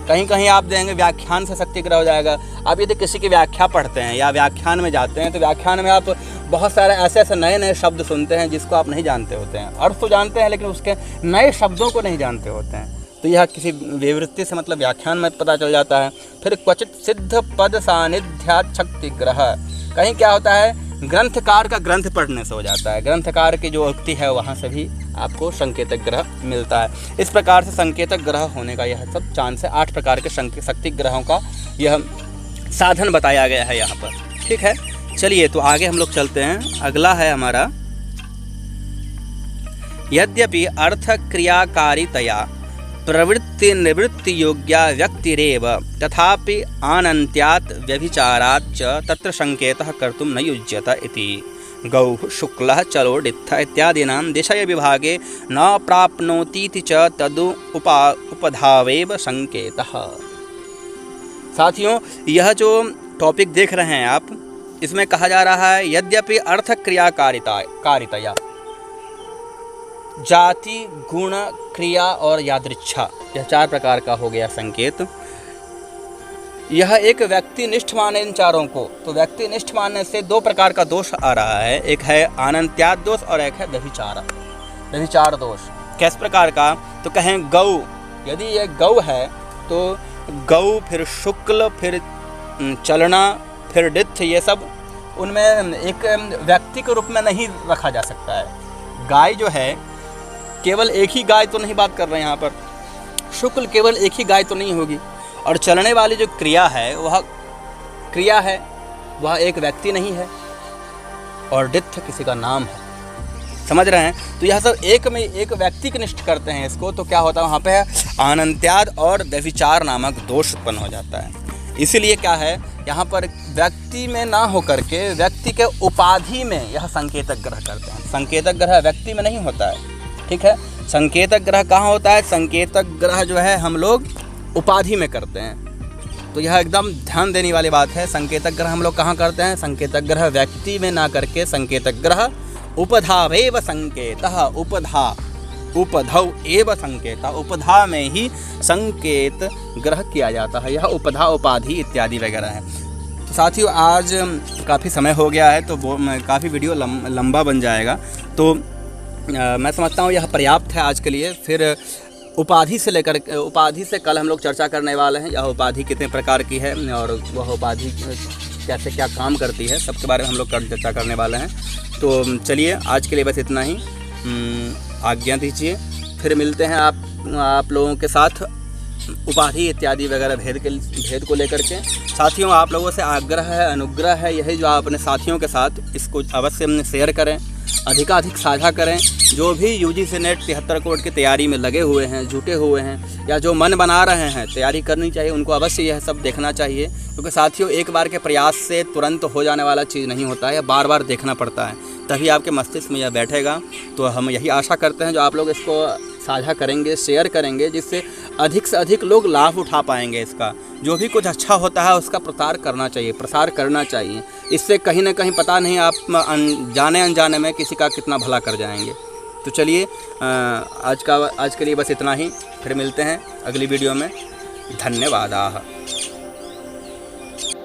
कहीं कहीं आप देंगे व्याख्यान से शक्तिग्रह हो जाएगा। आप यदि किसी की व्याख्या पढ़ते हैं या व्याख्यान में जाते हैं तो व्याख्यान में आप बहुत सारे ऐसे नए शब्द सुनते हैं जिसको आप नहीं जानते होते हैं। अर्थ तो जानते हैं लेकिन उसके नए शब्दों को नहीं जानते होते हैं। तो यह किसी विवृत्ति से मतलब व्याख्यान में पता चल जाता है। फिर क्वचित सिद्ध पद सानिध्यात् शक्तिग्रह, कहीं क्या होता है, ग्रंथकार का ग्रंथ पढ़ने से हो जाता है। ग्रंथकार की जो उक्ति है वहाँ से भी आपको संकेतक ग्रह मिलता है। इस प्रकार से संकेतक ग्रह होने का यह सब चांस है। 8 प्रकार के शक्ति ग्रहों का यह साधन बताया गया है यहाँ पर। ठीक है, चलिए तो आगे हम लोग चलते हैं। अगला है हमारा, यद्यपि अर्थ क्रियाकारितया प्रवृत्ति निवृत्ति योग्या व्यक्तिरेव तथापि आनन्त्यात् व्यभिचारात् च तत्र संकेतः कर्तुं न युज्यत इति। गौः शुक्लः चलोडित्थ इत्यादीनां दिशय विभागे न प्राप्नोतीति च तदु उपधावेव संकेतः। साथियों, यह जो टॉपिक देख रहे हैं आप, इसमें कहा जा रहा है यद्यपि अर्थ क्रियाकारितया, जाति, गुण, क्रिया और यादृच्छा, यह 4 प्रकार का हो गया संकेत। यह एक व्यक्तिनिष्ठ माने इन चारों को। तो व्यक्तिनिष्ठ मानने से 2 प्रकार का दोष आ रहा है, एक है अनंत्यात् दोष और एक है व्यभिचार दोष। किस प्रकार का, तो कहें गौ, यदि ये गौ है तो गौ, फिर शुक्ल, फिर चलना, फिर डित्थ, ये सब उनमें एक व्यक्ति के रूप में नहीं रखा जा सकता है। गाय जो है, केवल एक ही गाय तो नहीं बात कर रहे हैं यहाँ पर, शुक्ल केवल एक ही गाय तो नहीं होगी। और चलने वाली जो क्रिया है वह क्रिया है, वह एक व्यक्ति नहीं है। और डित्थ किसी का नाम है। समझ रहे हैं। तो यह सब एक व्यक्ति के निष्ठ करते हैं इसको, तो क्या होता है वहाँ पे अनंत्यात् और व्यभिचार नामक दोष उत्पन्न हो जाता है। इसीलिए क्या है, यहाँ पर व्यक्ति में ना होकर के व्यक्ति के उपाधि में यह संकेतक ग्रह करते हैं। संकेतक ग्रह व्यक्ति में नहीं होता है। ठीक है, संकेतक ग्रह कहाँ होता है, संकेतक ग्रह जो है हम लोग उपाधि में करते हैं। तो यह एकदम ध्यान देने वाली बात है। संकेतक ग्रह हम लोग कहाँ करते हैं, संकेतक ग्रह व्यक्ति में ना करके संकेतक ग्रह उपधावेव संकेतः, उपधौ एव संकेतः, उपधा में ही संकेत ग्रह किया जाता है। यह उपधा, उपाधि इत्यादि वगैरह है। तो साथियों, आज काफ़ी समय हो गया है तो काफ़ी वीडियो लंबा बन जाएगा, तो मैं समझता हूँ यह पर्याप्त है आज के लिए। फिर उपाधि से कल हम लोग चर्चा करने वाले हैं। यह उपाधि कितने प्रकार की है और वह उपाधि कैसे क्या काम करती है, सबके बारे में हम लोग कल चर्चा करने वाले हैं। तो चलिए आज के लिए बस इतना ही, आज्ञा दीजिए। फिर मिलते हैं आप लोगों के साथ उपाधि इत्यादि वगैरह भेद को लेकर के। साथियों, आप लोगों से आग्रह है, अनुग्रह है, यही जो आप अपने साथियों के साथ इसको अवश्य शेयर करें अधिकाधिक साझा करें। जो भी यूजीसी नेट 73 कोड की तैयारी में लगे हुए हैं, जुटे हुए हैं, या जो मन बना रहे हैं तैयारी करनी चाहिए, उनको अवश्य यह सब देखना चाहिए। क्योंकि साथियों, एक बार के प्रयास से तुरंत हो जाने वाला चीज़ नहीं होता है, बार बार देखना पड़ता है, तभी आपके मस्तिष्क में यह बैठेगा। तो हम यही आशा करते हैं जो आप लोग इसको साझा करेंगे, शेयर करेंगे, जिससे अधिक से अधिक लोग लाभ उठा पाएंगे इसका। जो भी कुछ अच्छा होता है उसका प्रसार करना चाहिए। इससे कहीं ना कहीं पता नहीं आप जाने अनजाने में किसी का कितना भला कर जाएंगे। तो चलिए, आज के लिए बस इतना ही। फिर मिलते हैं अगली वीडियो में। धन्यवाद।